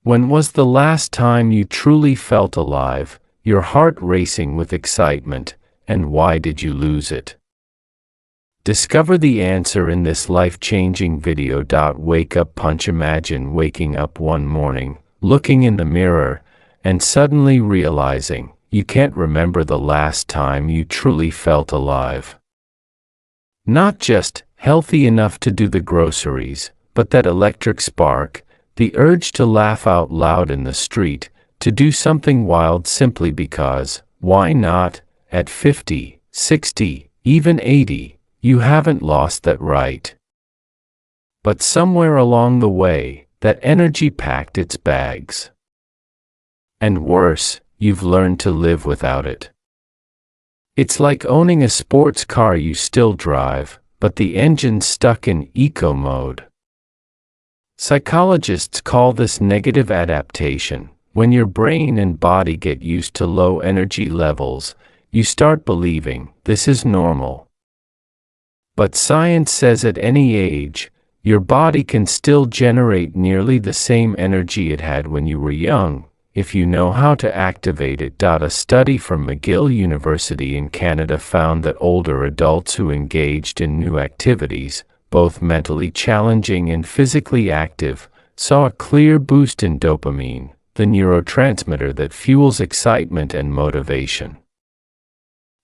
When was the last time you truly felt alive, your heart racing with excitement, and why did you lose it? Discover the answer in this life-changing video. Wake up punch. Imagine waking up one morning, looking in the mirror, and suddenly realizing you can't remember the last time you truly felt alive. Not just healthy enough to do the groceries, but that electric spark, the urge to laugh out loud in the street, to do something wild simply because, why not, at 50, 60, even 80, you haven't lost that right. But somewhere along the way, that energy packed its bags. And worse, you've learned to live without it. It's like owning a sports car you still drive, but the engine's stuck in eco mode. Psychologists call this negative adaptation. When your brain and body get used to low energy levels, you start believing this is normal. But science says at any age, your body can still generate nearly the same energy it had when you were young, if you know how to activate it. A study from McGill University in Canada found that older adults who engaged in new activities, both mentally challenging and physically active, saw a clear boost in dopamine, the neurotransmitter that fuels excitement and motivation.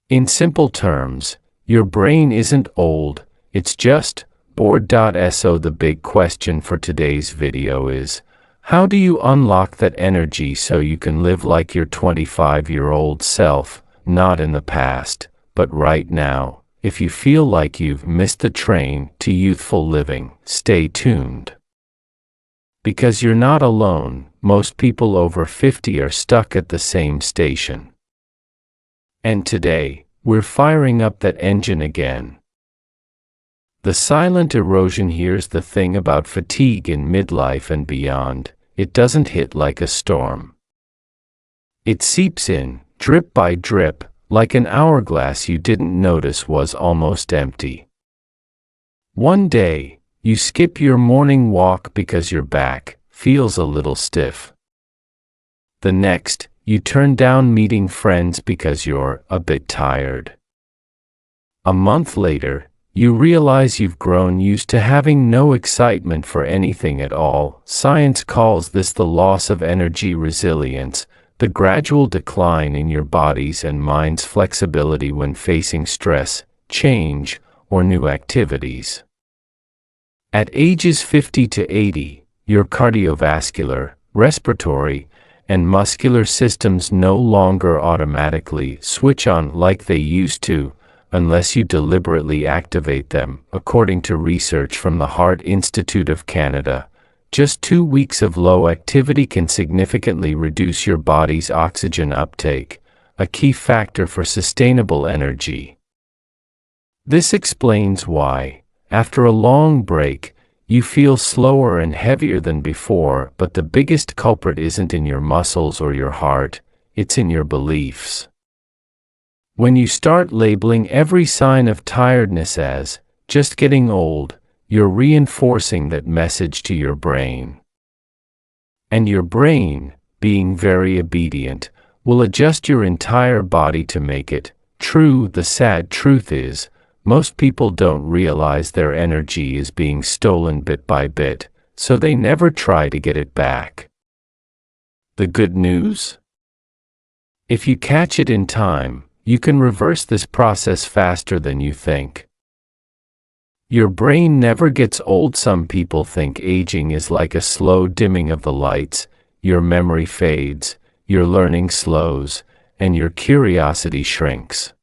In simple terms, your brain isn't old, it's just bored. So the big question for today's video is, how do you unlock that energy so you can live like your 25-year-old self, not in the past, but right now? If you feel like you've missed the train to youthful living, stay tuned. Because you're not alone, most people over 50 are stuck at the same station. And today, we're firing up that engine again. The silent erosion. Here's the thing about fatigue in midlife and beyond, it doesn't hit like a storm. It seeps in, drip by drip, like an hourglass you didn't notice was almost empty. One day, you skip your morning walk because your back feels a little stiff. The next, you turn down meeting friends because you're a bit tired. A month later, you realize you've grown used to having no excitement for anything at all. Science calls this the loss of energy resilience, the gradual decline in your body's and mind's flexibility when facing stress, change, or new activities. At ages 50 to 80, your cardiovascular, respiratory, and muscular systems no longer automatically switch on like they used to, unless you deliberately activate them, according to research from the Heart Institute of Canada. Just 2 weeks of low activity can significantly reduce your body's oxygen uptake, a key factor for sustainable energy. This explains why, after a long break, you feel slower and heavier than before, but the biggest culprit isn't in your muscles or your heart, it's in your beliefs. When you start labeling every sign of tiredness as just getting old, you're reinforcing that message to your brain. And your brain, being very obedient, will adjust your entire body to make it true. The sad truth is, most people don't realize their energy is being stolen bit by bit, so they never try to get it back. The good news? If you catch it in time, you can reverse this process faster than you think. Your brain never gets old. Some people think aging is like a slow dimming of the lights. Your memory fades, your learning slows, and your curiosity shrinks.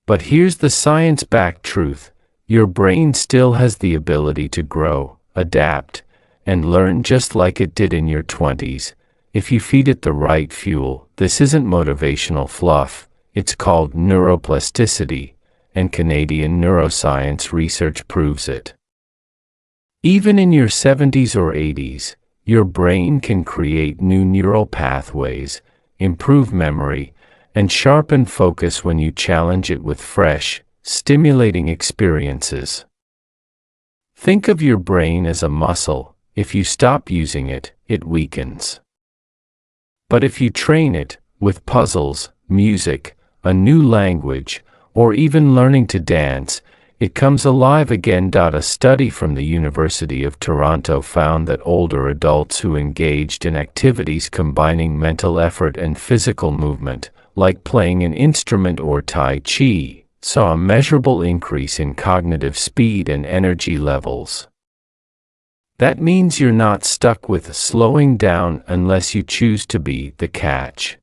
But here's the science-backed truth. Your brain still has the ability to grow, adapt, and learn just like it did in your 20s, if you feed it the right fuel. This isn't motivational fluff, it's called neuroplasticity, and Canadian neuroscience research proves it. Even in your 70s or 80s, your brain can create new neural pathways, improve memory, and sharpen focus when you challenge it with fresh, stimulating experiences. Think of your brain as a muscle. If you stop using it, it weakens. But if you train it, with puzzles, music, a new language, or even learning to dance, it comes alive again. A study from the University of Toronto found that older adults who engaged in activities combining mental effort and physical movement, like playing an instrument or Tai Chi, saw a measurable increase in cognitive speed and energy levels. That means you're not stuck with slowing down unless you choose to be. The catch: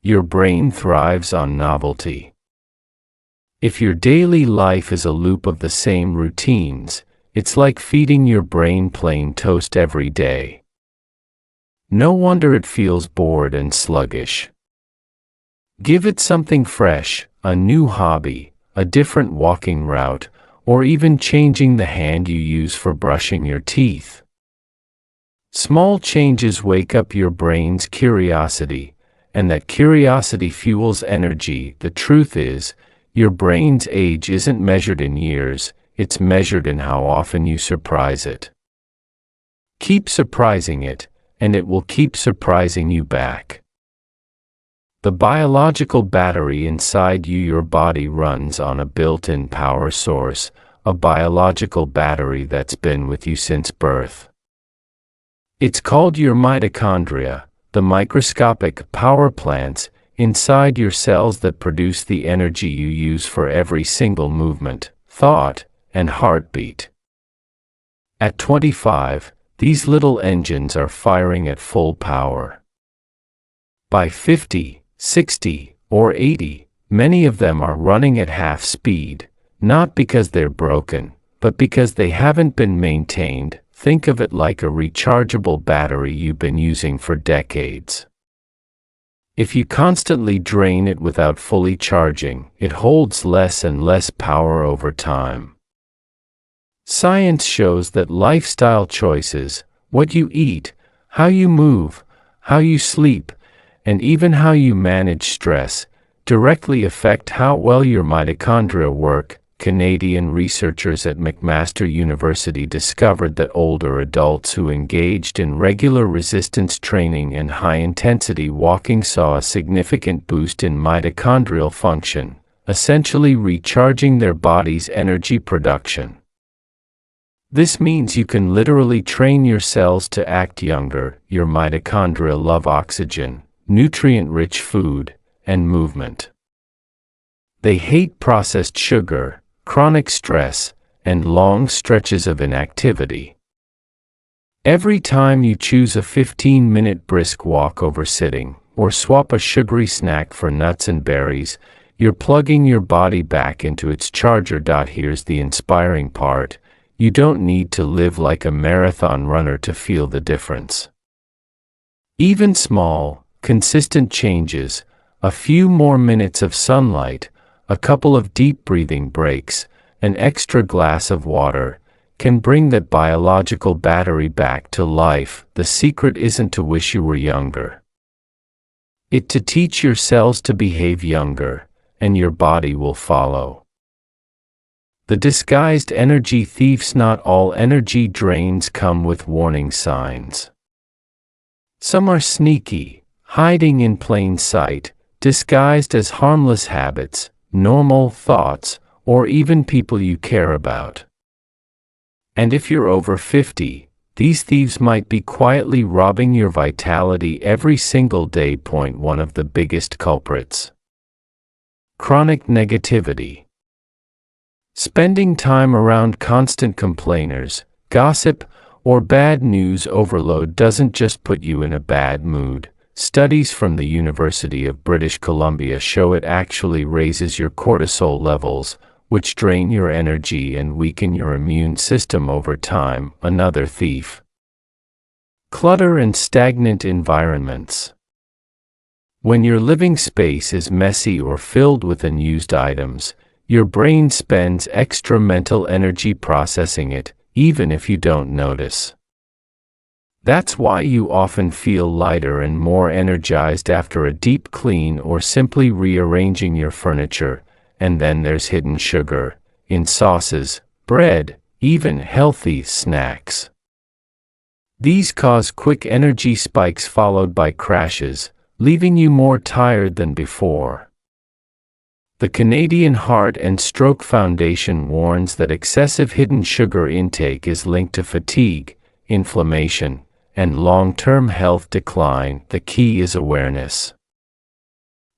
your brain thrives on novelty. If your daily life is a loop of the same routines, it's like feeding your brain plain toast every day. No wonder it feels bored and sluggish. Give it something fresh, a new hobby, a different walking route, or even changing the hand you use for brushing your teeth. Small changes wake up your brain's curiosity, and that curiosity fuels energy. The truth is, your brain's age isn't measured in years, it's measured in how often you surprise it. Keep surprising it, and it will keep surprising you back. The biological battery inside you, your body runs on a built-in power source, a biological battery that's been with you since birth. It's called your mitochondria, the microscopic power plants inside your cells that produce the energy you use for every single movement, thought, and heartbeat. At 25, these little engines are firing at full power. By 50, 60, or 80, many of them are running at half speed, not because they're broken, but because they haven't been maintained. Think of it like a rechargeable battery you've been using for decades. If you constantly drain it without fully charging, it holds less and less power over time. Science shows that lifestyle choices, what you eat, how you move, how you sleep, and even how you manage stress, directly affect how well your mitochondria work. Canadian researchers at McMaster University discovered that older adults who engaged in regular resistance training and high-intensity walking saw a significant boost in mitochondrial function, essentially recharging their body's energy production. This means you can literally train your cells to act younger. Your mitochondria love oxygen, nutrient-rich food, and movement. They hate processed sugar, chronic stress, and long stretches of inactivity. Every time you choose a 15-minute brisk walk over sitting, or swap a sugary snack for nuts and berries, you're plugging your body back into its charger. Here's the inspiring part: you don't need to live like a marathon runner to feel the difference. Even small, consistent changes, a few more minutes of sunlight, a couple of deep breathing breaks, an extra glass of water, can bring that biological battery back to life. The secret isn't to wish you were younger. It's to teach your cells to behave younger, and your body will follow. The disguised energy thieves. Not all energy drains come with warning signs. Some are sneaky, hiding in plain sight, disguised as harmless habits, normal thoughts, or even people you care about. And if you're over 50, these thieves might be quietly robbing your vitality every single day. One of the biggest culprits: chronic negativity. Spending time around constant complainers, gossip, or bad news overload doesn't just put you in a bad mood. Studies from the University of British Columbia show it actually raises your cortisol levels, which drain your energy and weaken your immune system over time. Another thief: clutter and stagnant environments. When your living space is messy or filled with unused items, your brain spends extra mental energy processing it, even if you don't notice. That's why you often feel lighter and more energized after a deep clean or simply rearranging your furniture. And then there's hidden sugar in sauces, bread, even healthy snacks. These cause quick energy spikes followed by crashes, leaving you more tired than before. The Canadian Heart and Stroke Foundation warns that excessive hidden sugar intake is linked to fatigue, inflammation, and long-term health decline. The key is awareness.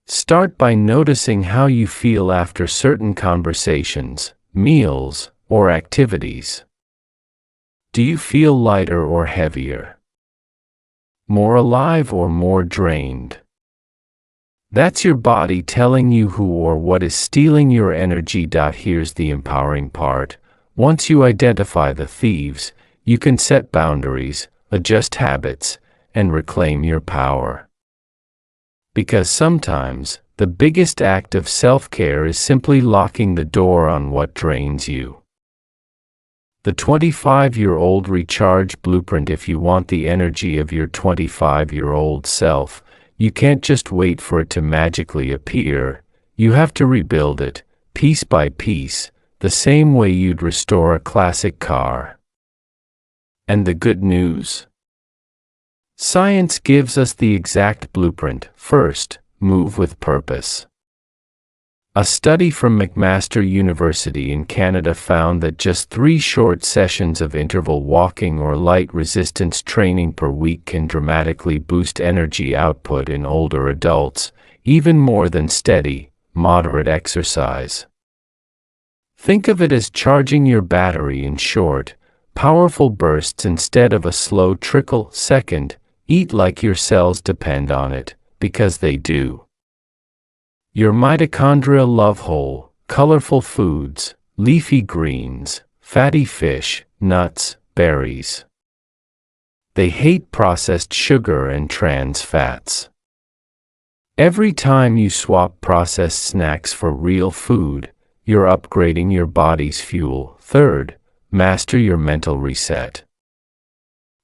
Start by noticing how you feel after certain conversations, meals, or activities. Do you feel lighter or heavier? More alive or more drained? That's your body telling you who or what is stealing your energy. Here's the empowering part. Once you identify the thieves, you can set boundaries, adjust habits, and reclaim your power. Because sometimes, the biggest act of self-care is simply locking the door on what drains you. The 25-year-old recharge blueprint. If you want the energy of your 25-year-old self, you can't just wait for it to magically appear. You have to rebuild it, piece by piece, the same way you'd restore a classic car. And the good news? Science gives us the exact blueprint. First, move with purpose. A study from McMaster University in Canada found that just 3 short sessions of interval walking or light resistance training per week can dramatically boost energy output in older adults, even more than steady, moderate exercise. Think of it as charging your battery in short, powerful bursts instead of a slow trickle. Second, eat like your cells depend on it, because they do. Your mitochondria love whole, colorful foods, leafy greens, fatty fish, nuts, berries. They hate processed sugar and trans fats. Every time you swap processed snacks for real food, you're upgrading your body's fuel. Third, master your mental reset.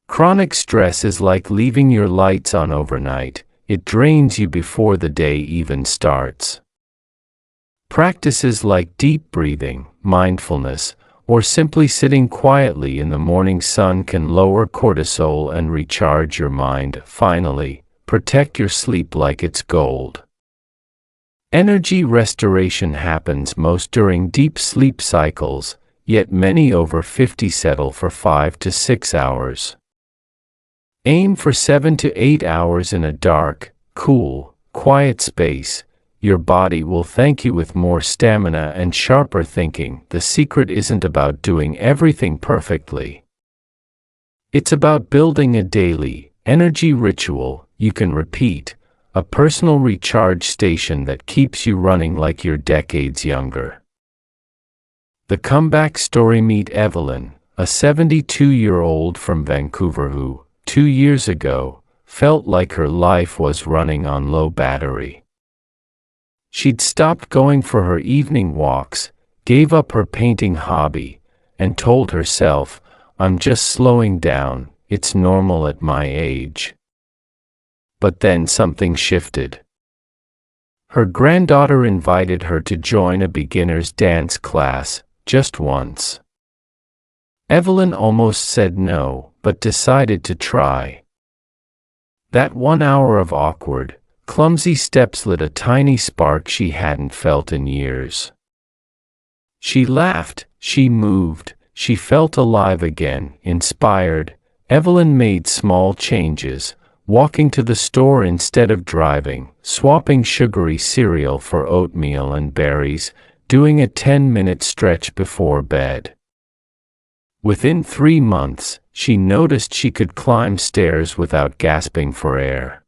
Chronic stress is like leaving your lights on overnight. It drains you before the day even starts. Practices like deep breathing, mindfulness, or simply sitting quietly in the morning sun can lower cortisol and recharge your mind. Finally, protect your sleep like it's gold. Energy restoration happens most during deep sleep cycles, yet many over 50 settle for 5 to 6 hours. Aim for 7 to 8 hours in a dark, cool, quiet space. Your body will thank you with more stamina and sharper thinking. The secret isn't about doing everything perfectly. It's about building a daily, energy ritual you can repeat, a personal recharge station that keeps you running like you're decades younger. The comeback story. Meet Evelyn, a 72-year-old from Vancouver who, 2 years ago, felt like her life was running on low battery. She'd stopped going for her evening walks, gave up her painting hobby, and told herself, "I'm just slowing down, it's normal at my age." But then something shifted. Her granddaughter invited her to join a beginner's dance class, just once. Evelyn almost said no, but decided to try. That 1 hour of awkward, clumsy steps lit a tiny spark she hadn't felt in years. She laughed, she moved, she felt alive again. Inspired, Evelyn made small changes, walking to the store instead of driving, swapping sugary cereal for oatmeal and berries, doing a 10-minute stretch before bed. Within 3 months, she noticed she could climb stairs without gasping for air.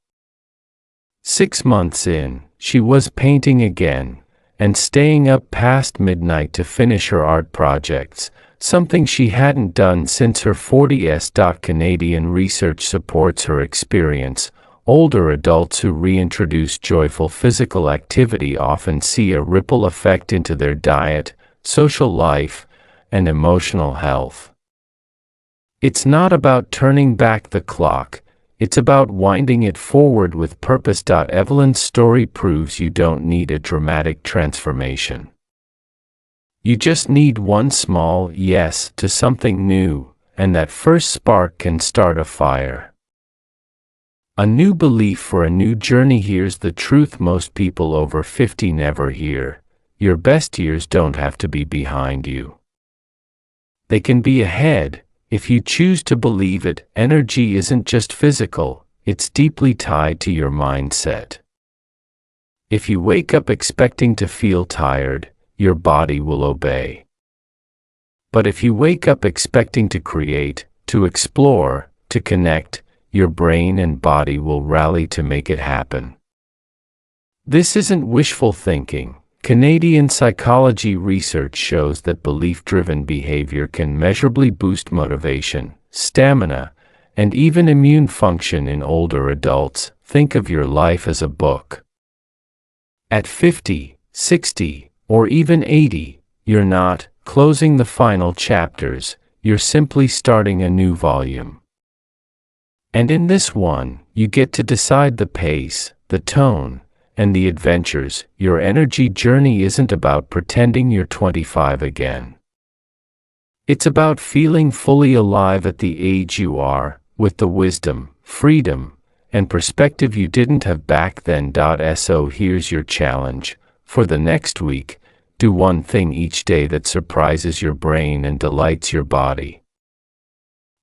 6 months in, she was painting again, and staying up past midnight to finish her art projects, something she hadn't done since her 40s. Canadian research supports her experience. Older adults who reintroduce joyful physical activity often see a ripple effect into their diet, social life, and emotional health. It's not about turning back the clock, it's about winding it forward with purpose. Evelyn's story proves you don't need a dramatic transformation. You just need one small yes to something new, and that first spark can start a fire. A new belief for a new journey. Here's the truth most people over 50 never hear. Your best years don't have to be behind you. They can be ahead, if you choose to believe it. Energy isn't just physical, it's deeply tied to your mindset. If you wake up expecting to feel tired, your body will obey. But if you wake up expecting to create, to explore, to connect, your brain and body will rally to make it happen. This isn't wishful thinking. Canadian psychology research shows that belief-driven behavior can measurably boost motivation, stamina, and even immune function in older adults. Think of your life as a book. At 50, 60, or even 80, you're not closing the final chapters, you're simply starting a new volume. And in this one, you get to decide the pace, the tone, and the adventures. Your energy journey isn't about pretending you're 25 again. It's about feeling fully alive at the age you are, with the wisdom, freedom, and perspective you didn't have back then. So here's your challenge. For the next week, do one thing each day that surprises your brain and delights your body.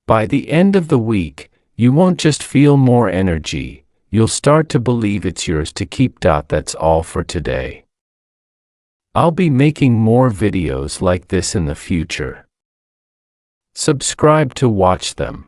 By the end of the week, you won't just feel more energy, you'll start to believe it's yours to keep. That's all for today. I'll be making more videos like this in the future. Subscribe to watch them.